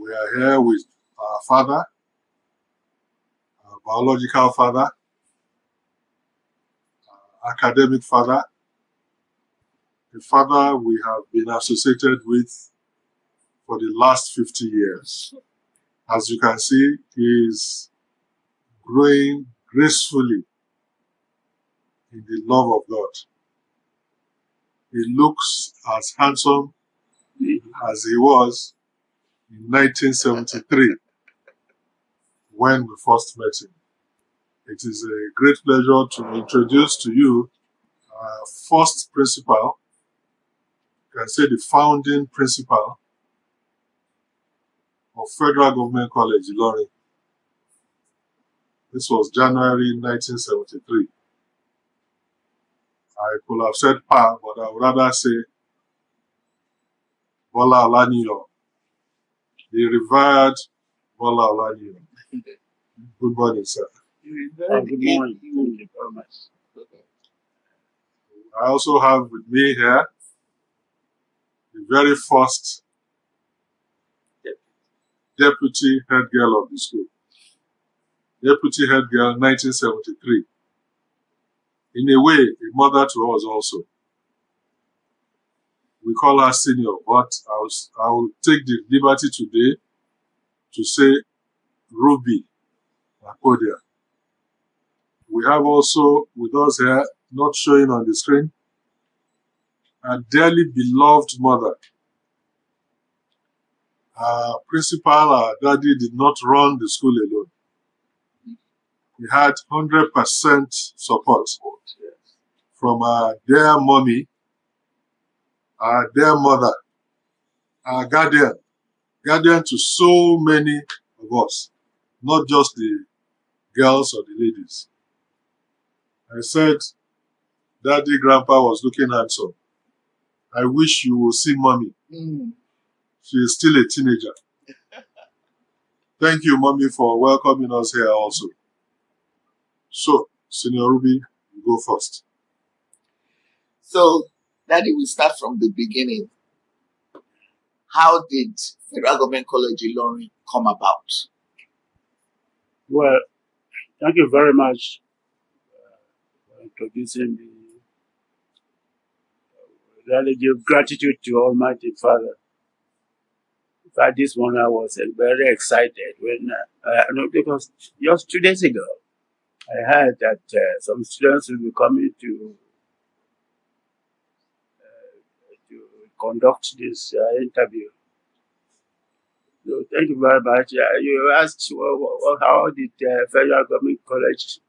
We are here with our father, our biological father, our academic father, the father we have been associated with for the last 50 years. As you can see, he is growing gracefully in the love of God. He looks as handsome as he was in 1973 when we first met him. It is a great pleasure to introduce to you our first principal, you can say the founding principal of Federal Government College Ilorin. This was January 1973. I could have said Pa, but I would rather say Bola Olaniyan, the revered Bola Olaniyan. Good morning, sir. Good morning. Thank you very much. I also have with me here the very first deputy head girl of the school. Deputy head girl 1973. In a way, a mother to us also. We call her senior, but I will take the liberty today to say Ruby Akodia. We have also with us here, not showing on the screen, a dearly beloved mother. Our principal, our daddy, did not run the school alone. He had 100% support from our dear mommy, our dear mother, our guardian to so many of us, not just the girls or the ladies. I said, Daddy, Grandpa was looking handsome. I wish you would see Mommy. She is still a teenager. Thank you, Mommy, for welcoming us here also. So, Senior Ruby, you go first. So, Daddy, we start from the beginning. How did Federal Government College Ilorin come about? Well, thank you very much for introducing me. Really give gratitude to Almighty Father. In fact, this morning I was very excited when, because just 2 days ago, I heard that some students will be coming to conduct this interview. So thank you very much. You asked how did Federal Government College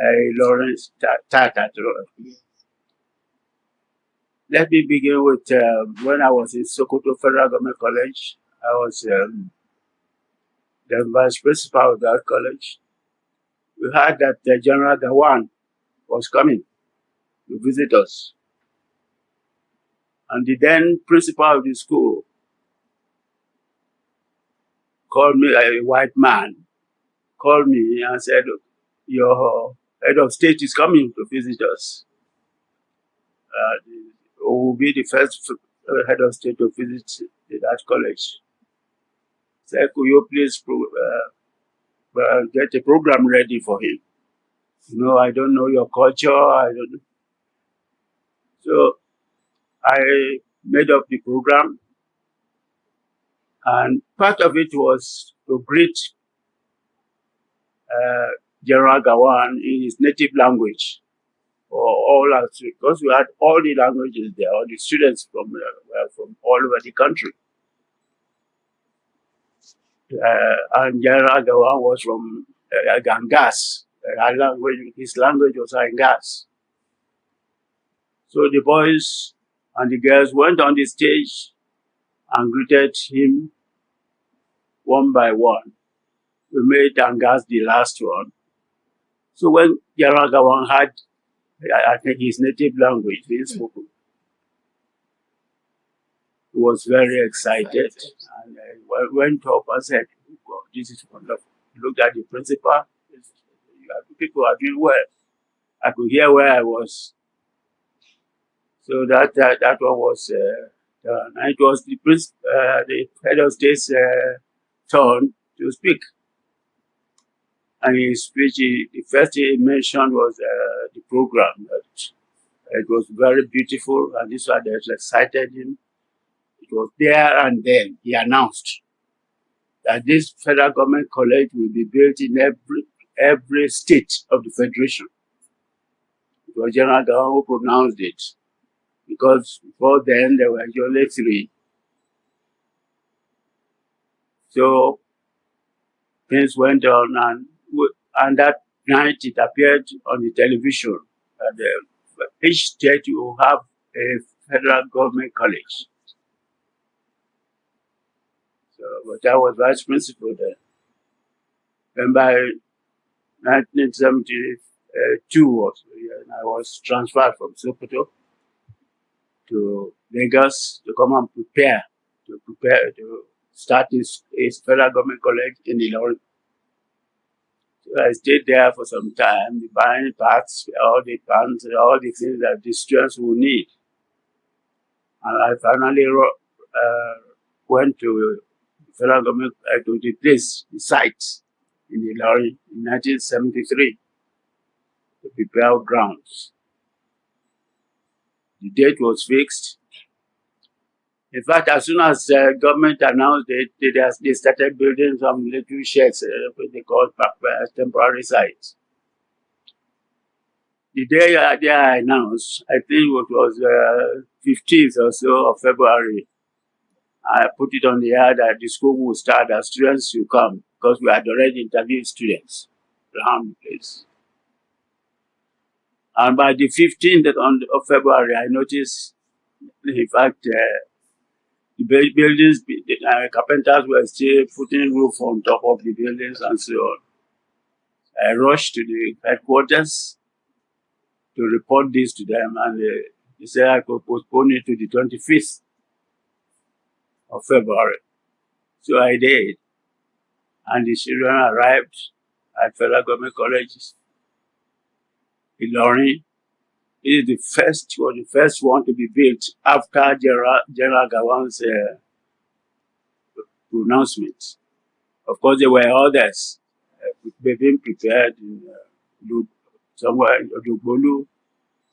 Ilorin start at all? Yes. Let me begin with when I was in Sokoto Federal Government College. I was the vice principal of that college. We heard that General Gawan was coming to visit us. And the then principal of the school called me, a white man, called me and said, your head of state is coming to visit us. Who will be the first head of state to visit that college. Said, could you please get a program ready for him? You know, I don't know your culture. I don't know. So I made up the program, and part of it was to greet General Gawan in his native language, or all our, because we had all the languages there, all the students from all over the country. And General Gawan was from Gangas. His language was Gangas. So the boys and the girls went on the stage and greeted him one by one. We made Gangas the last one. So when General Gawan had, I think, his native language being spoken, he was very excited. And I went up and said, "God, this is wonderful." Looked at the principal. People are doing well. I could hear where I was. So that one was And it was the head of state's turn to speak. And in his speech, the first thing he mentioned was the program. It was very beautiful, and this one that excited him. It was there and then he announced that this federal government college will be built in every state of the federation. It was General Gawan who pronounced it, because before then there were only 3. So things went on, and that night it appeared on the television that each state will have a federal government college. So, but I was vice principal then. And by 1972 or so, I was transferred from Sokoto to Lagos to come and prepare to start his federal government college in Ilorin. So I stayed there for some time, buying parts, all the things that the students will need. And I finally went to the federal government, to the site in Ilorin in 1973 to prepare grounds. The date was fixed. In fact, as soon as the government announced it, they started building some little sheds, what they call temporary sites. The day they announced, I think it was 15th or so of February, I put it on the air that the school would start, that students should come, because we had already interviewed students around the place. And by the 15th of February, I noticed, in fact, the buildings, the carpenters were still putting roof on top of the buildings and so on. I rushed to the headquarters to report this to them, and they said I could postpone it to the 25th of February. So I did. And the children arrived at Federal Government College Ilorin. It is the first one to be built after General Gawan's pronouncement. Of course, there were others being prepared in somewhere in Odugbolu,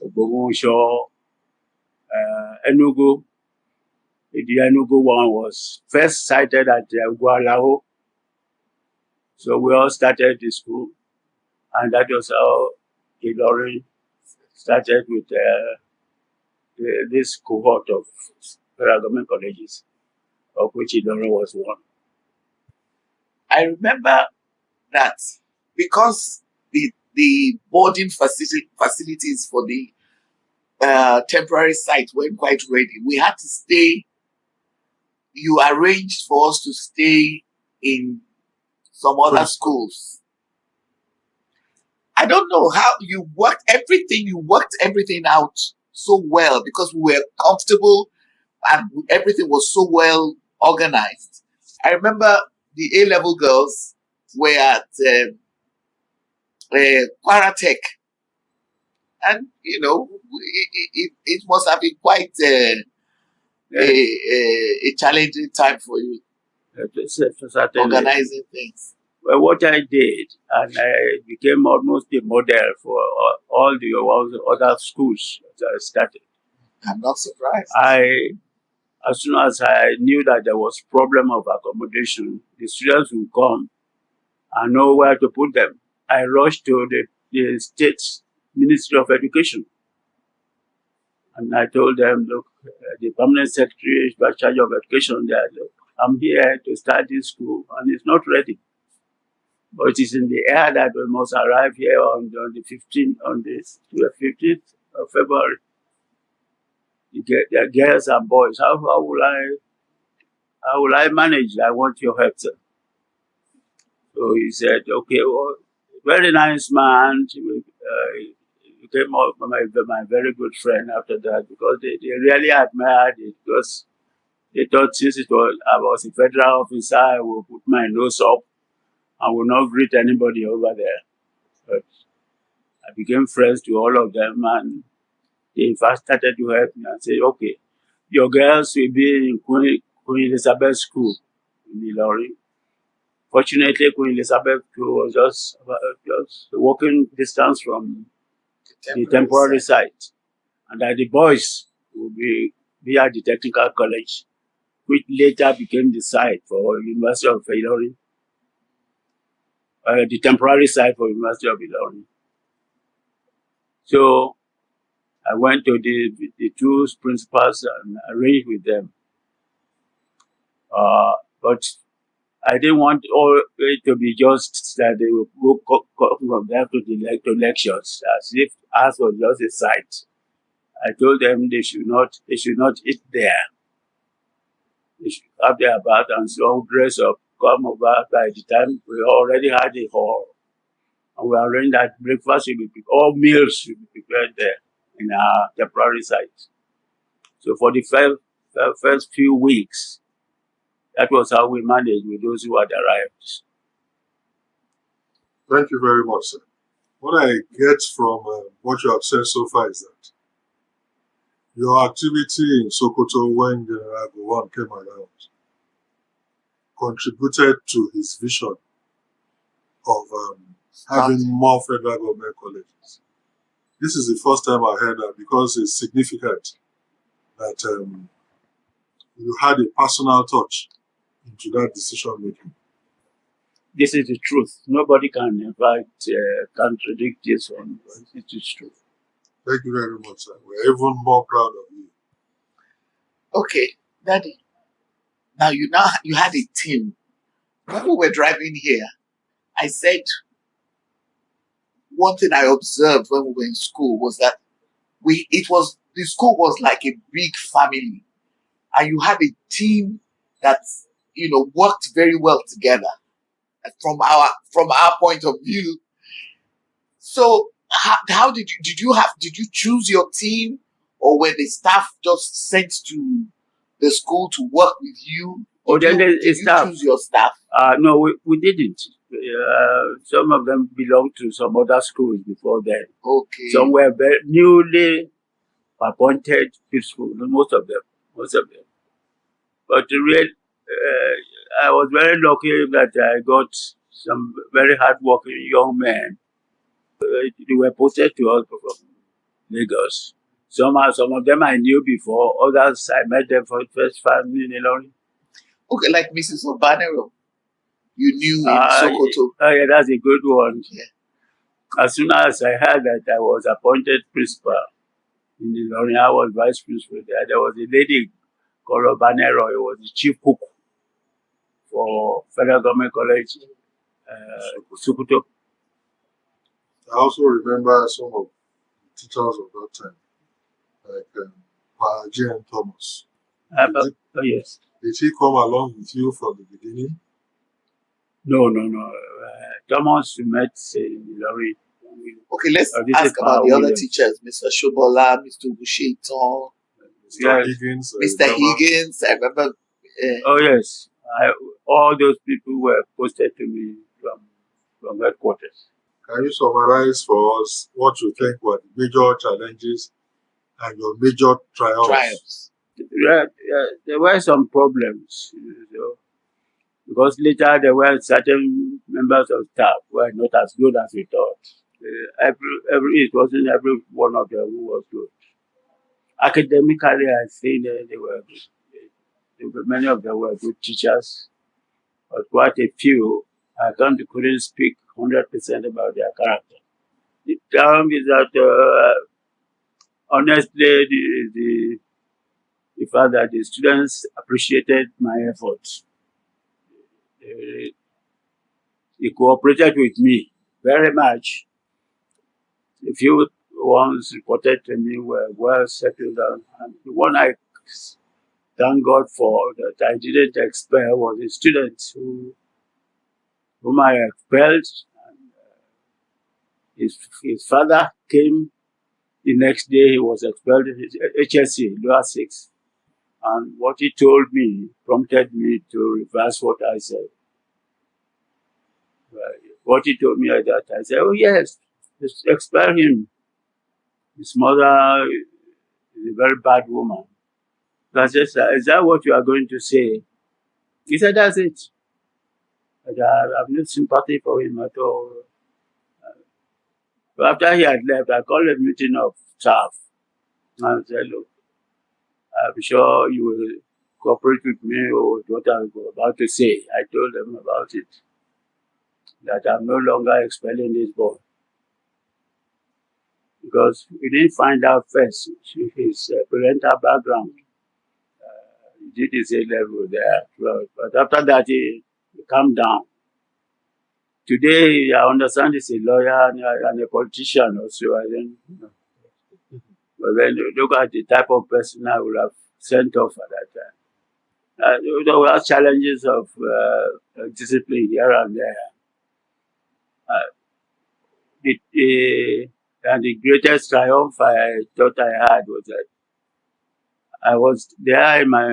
Ogbomosho, Enugu. The Enugu one was first sited at Gualao. So we all started the school, and that was how Ilorin started with this cohort of federal government colleges, of which Ilorin was one. I remember that because the boarding facilities for the temporary site weren't quite ready, we had to stay. You arranged for us to stay in some other schools. I don't know how you worked everything. You worked everything out so well because we were comfortable and everything was so well organized. I remember the A-level girls were at Paratech, and it must have been quite a challenging time for you organizing things. Well, what I did, and I became almost a model for all the other schools that I started. I'm not surprised. As soon as I knew that there was problem of accommodation, the students would come and know where to put them. I rushed to the State Ministry of Education. And I told them, look, the permanent secretary is in charge of education there. Look, I'm here to start this school and it's not ready. But it is in the air that we must arrive here on the 15th of February. The girls and boys. How will I manage? I want your help, sir. So he said, okay, well, very nice man. He became my very good friend after that, because they really admired it, because they thought since I was a federal officer, I will put my nose up and will not greet anybody over there. But I became friends to all of them, and they first started to help me and say, okay, your girls will be in Queen Elizabeth School in Ilorin. Fortunately, Queen Elizabeth School was just walking distance from the temporary site, and that the boys will be at the technical college, which later became the site for University of Ilorin, the temporary site for University of Ilorin. So I went to the two principals and arranged with them. But I didn't want all it to be just that they would go from there to lectures, as if ours was just a site. I told them they should not eat there. They should have their bath and so dress up, come over. By the time we already had a hall, and we arranged that breakfast should be all meals should be prepared there in our temporary site. So for the first few weeks, that was how we managed with those who had arrived. Thank you very much, sir. What I get from what you have said so far is that your activity in Sokoto when General Gowon came around contributed to his vision of having more federal government colleges. This is the first time I heard that, because it's significant that you had a personal touch into that decision making. This is the truth. Nobody can contradict this one. It is true. Thank you very much, sir. We're even more proud of you. Okay, Daddy. Now you had a team. When we were driving here, I said one thing I observed when we were in school was that the school was like a big family, and you had a team that worked very well together from our point of view. So how did you choose your team, or were the staff just sent to the school to work with you? Did you choose your staff? No, we didn't. Some of them belonged to some other schools before then. Okay. Some were very newly appointed to school. Most of them. But I was very lucky that I got some very hardworking young men. They were posted to us from Lagos. Some of them I knew before. Others I met them for the first time in Ilorin. Okay, like Mrs. Obanero, you knew in Sokoto. Oh yeah, that's a good one. Yeah. As soon as I heard that I was appointed principal in Ilorin, I was vice principal there. There was a lady called Obanero. It was the chief cook for Federal Government College, Sokoto. I also remember some of the teachers of that time, like J. and Thomas. Yes. Did he come along with you from the beginning? No. Thomas met in Ilorin. Okay, let's ask about the other teachers, Mr. Shobola, Mr. Bushaiton, Mr. Higgins. Mr. Higgins. I remember. Oh yes, all those people were posted to me from headquarters. Can you summarize for us what you think were the major challenges and your major triumphs? There were some problems, because later there were certain members of staff who were not as good as we thought. It wasn't every one of them who was good. Academically, I think many of them were good teachers, but quite a few couldn't speak 100% about their character. The term is that honestly, the fact that the students appreciated my efforts. They cooperated with me very much. A few ones reported to me were well settled down. And the one I thank God for that I didn't expel was a student whom I expelled. And, his father came the next day. He was expelled in his HSC, lower 6. And what he told me prompted me to reverse what I said. What he told me at that, I said, oh yes, just expel him. His mother is a very bad woman. I said, "Sir, is that what you are going to say?" He said, "That's it." But I have no sympathy for him at all. So after he had left, I called a meeting of staff and said, "Look, I'm sure you will cooperate with me or what I'm about to say." I told them about it, that I'm no longer expelling this boy, because we didn't find out first his parental background. He did his A level there, but after that he calmed down. Today, I understand he's a lawyer and a politician also. I don't know. But when you look at the type of person I would have sent off at that time. There were challenges of discipline here and there. Uh, and the greatest triumph I thought I had was that I was there in my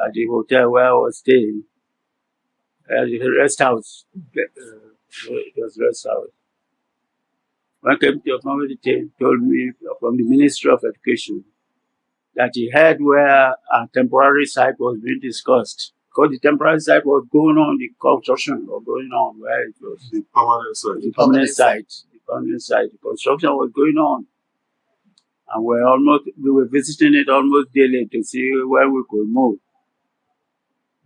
at the hotel where I was staying, the rest house. It was rest house. One came to community told me from the Ministry of Education that he heard where a temporary site was being discussed. Because the temporary site was going on, the construction was going on where it was The permanent site. the permanent site. The permanent site. The construction was going on. And we were visiting it almost daily to see where we could move.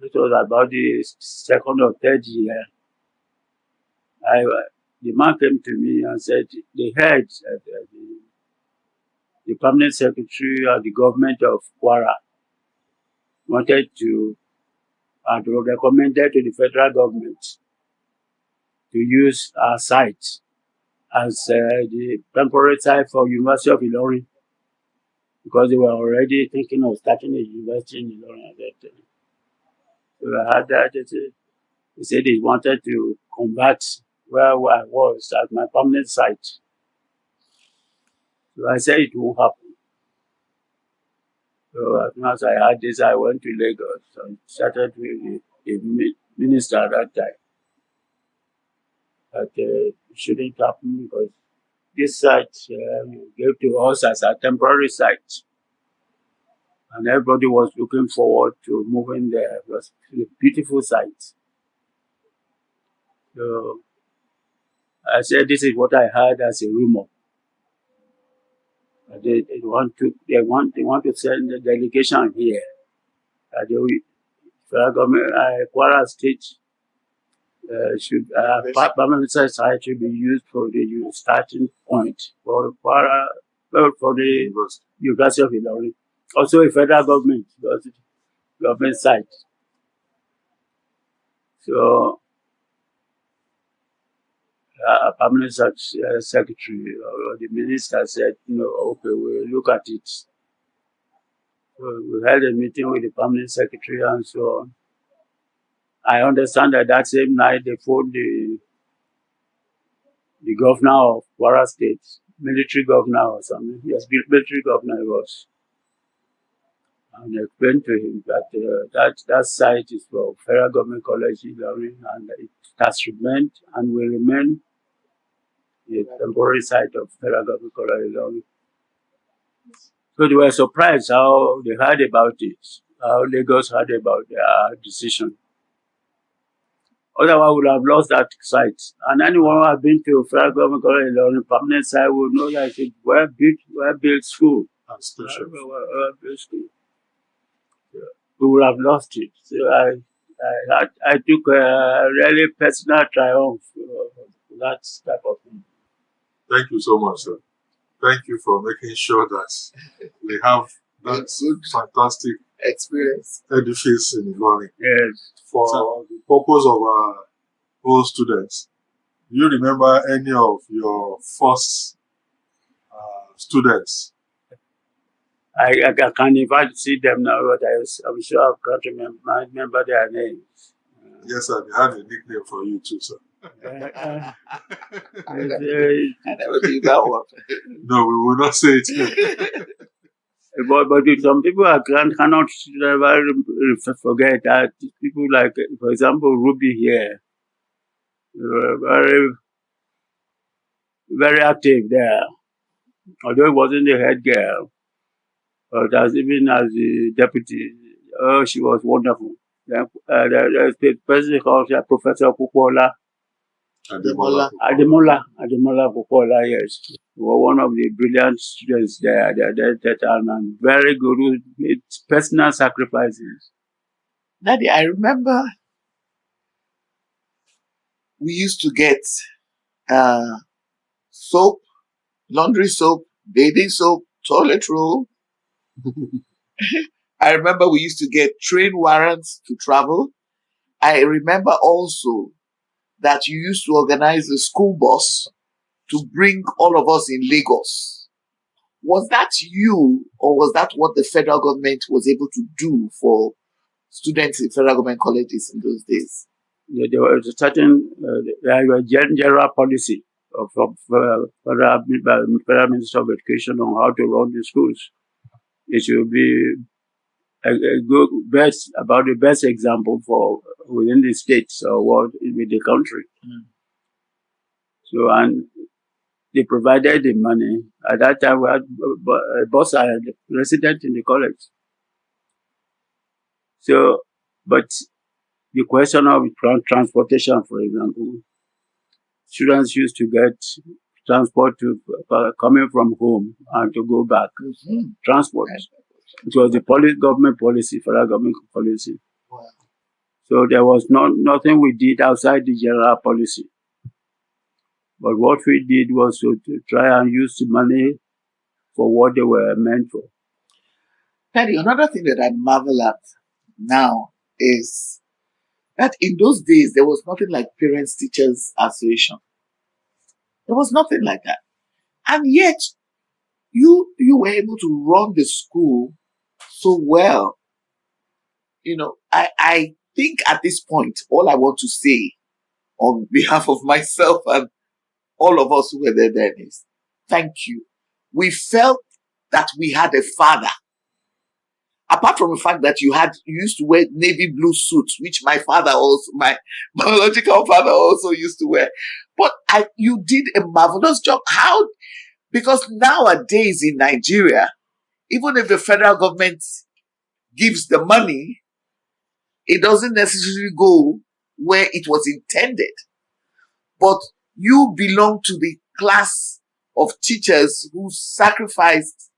It was about the second or third year. The man came to me and said they heard the permanent secretary of the government of Kwara wanted to and recommended to the federal government to use our site as the temporary site for University of Ilorin, because they were already thinking of starting a university in Ilorin at that time. So I had that. They said they wanted to convert where I was as my permanent site. So I said it won't happen. So as soon as I had this, I went to Lagos and started with the minister at that time. But it shouldn't happen because this site gave to us as a temporary site. And everybody was looking forward to moving there. It was a beautiful site. So I said, this is what I heard as a rumor. They want to send a delegation here. Federal government, Kwara State should permanent site should be used for the starting point for Kwara, for the University of Ilorin. Also a federal government site. So a permanent secretary or the minister said, no, okay, we'll look at it. So we held a meeting with the permanent secretary and so on. I understand that same night they phoned the governor of Kwara State, military governor or something. Yes, military governor it was. And explained to him that that site is for Federal Government College Ilorin and it has remained and will remain a temporary site of Federal Government College Ilorin. So they were surprised how they heard about it, how Lagos heard about their decision. Otherwise, we would have lost that site. And anyone who has been to Federal Government College Ilorin permanent site will know that it's well-built school. And special. Well-built school. We would have lost it. So I took a really personal triumph for that type of thing. Thank you so much, sir. Thank you for making sure that we have that fantastic experience edifice in Ilorin. Yes. For the purpose of our old students, do you remember any of your first students? I can't even see them now, but I'm sure I can't remember their names. Yes, sir. They have a nickname for you too, sir. I never did that one. No, we will not say it. But some people cannot never forget that people like, for example, Ruby here, very, very active there. Although it wasn't the head girl, As even as the deputy, she was wonderful. Then, there's the person called Professor Pupola, Ademola. Ademola Pupola, yes. One of the brilliant students there at that time, and very good with personal sacrifices. Daddy, I remember we used to get soap, laundry soap, bathing soap, toilet roll. I remember we used to get train warrants to travel. I remember also that you used to organize a school bus to bring all of us in Lagos. Was that you, or was that what the federal government was able to do for students in federal government colleges in those days? There was a certain general policy of Federal Minister of Education on how to run the schools. It should be a good about the best example for within the states or what with the country. So, and they provided the money. At that time, we had a boss and a resident in the college. So, but the question of transportation, for example, students used to get transport to coming from home and to go back. Transport. It was the government policy, federal government policy. Wow. So there was nothing we did outside the general policy. But what we did was to try and use the money for what they were meant for. Daddy, another thing that I marvel at now is that in those days, there was nothing like Parents Teachers Association. There was nothing like that. And yet, you were able to run the school so well. You know, I think at this point, all I want to say on behalf of myself and all of us who were there then is thank you. We felt that we had a father. Apart from the fact that you used to wear navy blue suits, which my biological father also used to wear. But you did a marvelous job. How? Because nowadays in Nigeria, even if the federal government gives the money, it doesn't necessarily go where it was intended. But you belong to the class of teachers who sacrificed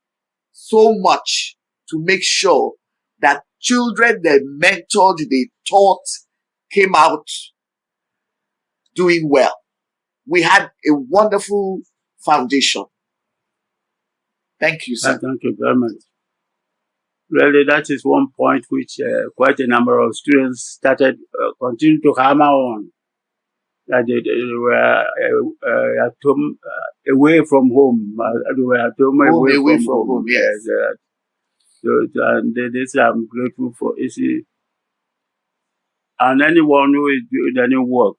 so much to make sure that children they mentored, they taught, came out doing well. We had a wonderful foundation. Thank you, sir. Thank you very much. Really, that is one point which quite a number of students started, continue to hammer on. That they were at home, away from home. They were at home, away from home. Yes. And this I'm grateful for. You see, and anyone who is doing any work,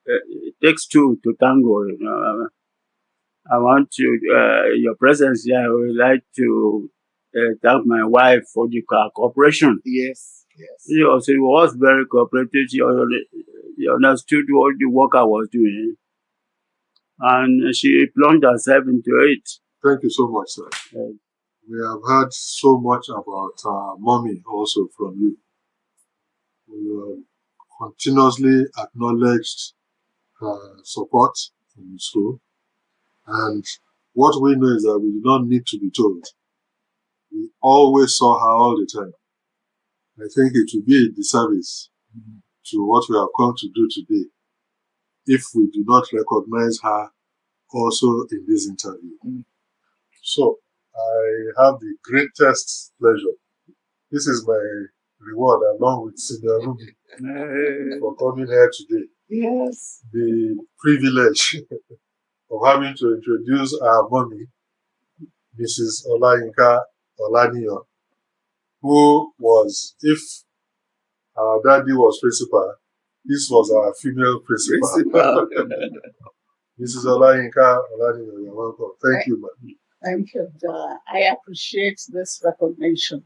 it takes two to tango. You know, I want to your presence here. I would like to thank my wife for the cooperation. Yes. She was very cooperative. She understood what the work I was doing, and she plunged herself into it. Thank you so much, sir. We have heard so much about mommy also from you. We have continuously acknowledged her support in the school. And what we know is that we do not need to be told. We always saw her all the time. I think it would be a disservice to what we have come to do today if we do not recognize her also in this interview. So, I have the greatest pleasure. This is my reward along with Senior Ruby for coming here today. Yes. The privilege of having to introduce our mommy, Mrs. A.B Olaniyan, who was, if our daddy was principal, this was our female principal. Mrs. A.B Olaniyan, you're welcome. Thank you, ma'am. Thank you. I appreciate this recognition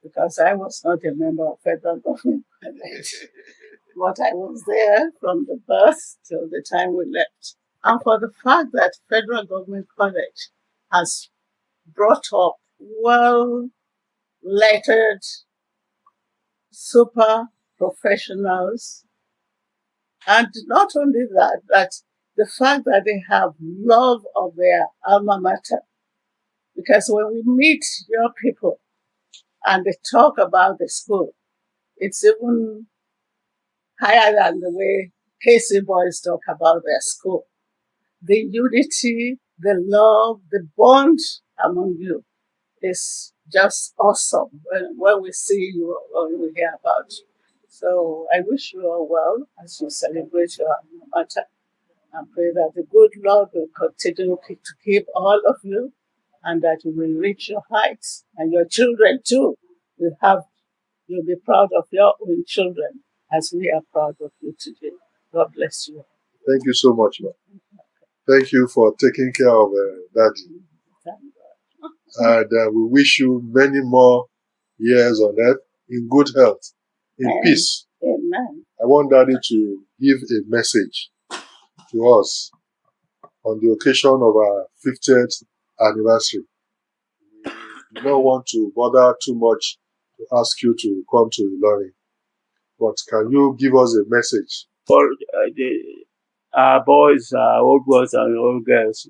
because I was not a member of federal government, but I was there from the birth till the time we left. And for the fact that federal government college has brought up well-lettered, super professionals. And not only that, but the fact that they have love of their alma mater. Because when we meet your people and they talk about the school, it's even higher than the way KC boys talk about their school. The unity, the love, the bond among you is just awesome when we see you or when we hear about you. So I wish you all well as you celebrate your alma mater, and pray that the good Lord will continue to keep all of you, and that you will reach your heights, and your children too you'll be proud of your own children as we are proud of you today. God bless you. Thank you so much, ma. Thank you for taking care of Daddy. Thank God. And we wish you many more years on earth in good health, in Amen. peace. Amen. I want Daddy to give a message to us on the occasion of our 50th anniversary. We don't want to bother too much to ask you to come to Ilorin, but can you give us a message? For our boys, our old boys and old girls,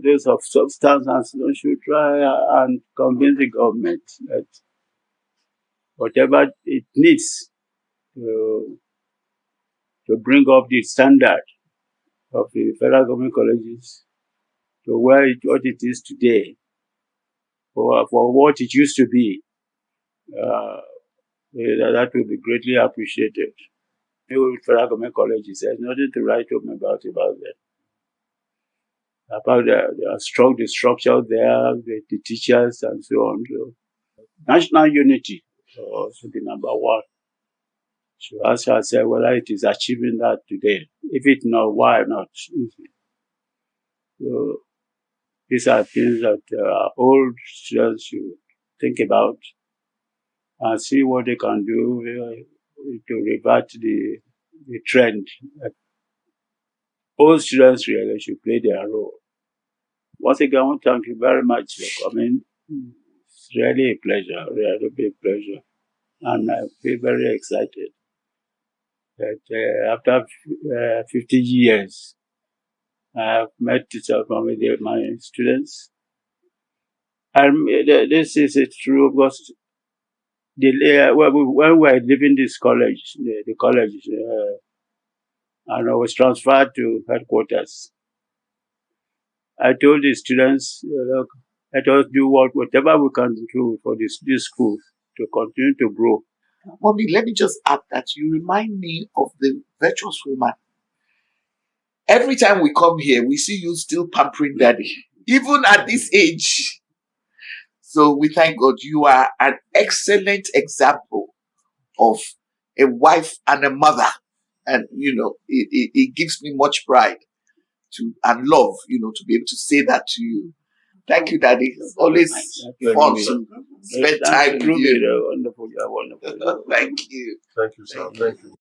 those of substance, should try and convince the government that whatever it needs to bring up the standard of the federal government colleges to what it is today, for what it used to be, that will be greatly appreciated. New federal government colleges, there's nothing to write home about that. About the structure there, the teachers and so on. So national unity should be number one. So ask ourselves whether it is achieving that today. If it's not, why not? So these are things that old students should think about and see what they can do to revert the trend. All students really should play their role. Once again, I want to thank you very much for coming. It's really a pleasure, really a big pleasure. And I feel very excited that after 50 years, I have met some of my students. And this is true because when we were leaving this college, the college, and I was transferred to headquarters, I told the students, look, let us do whatever we can do for this school to continue to grow. Mommy, let me just add that you remind me of the virtuous woman. Every time we come here, we see you still pampering Daddy, even at this age. So we thank God. You are an excellent example of a wife and a mother. And, it gives me much pride and love, to be able to say that to you. Thank you, Daddy. It's always fun to spend time with you. Wonderful. Thank you. Thank you, sir. Thank you.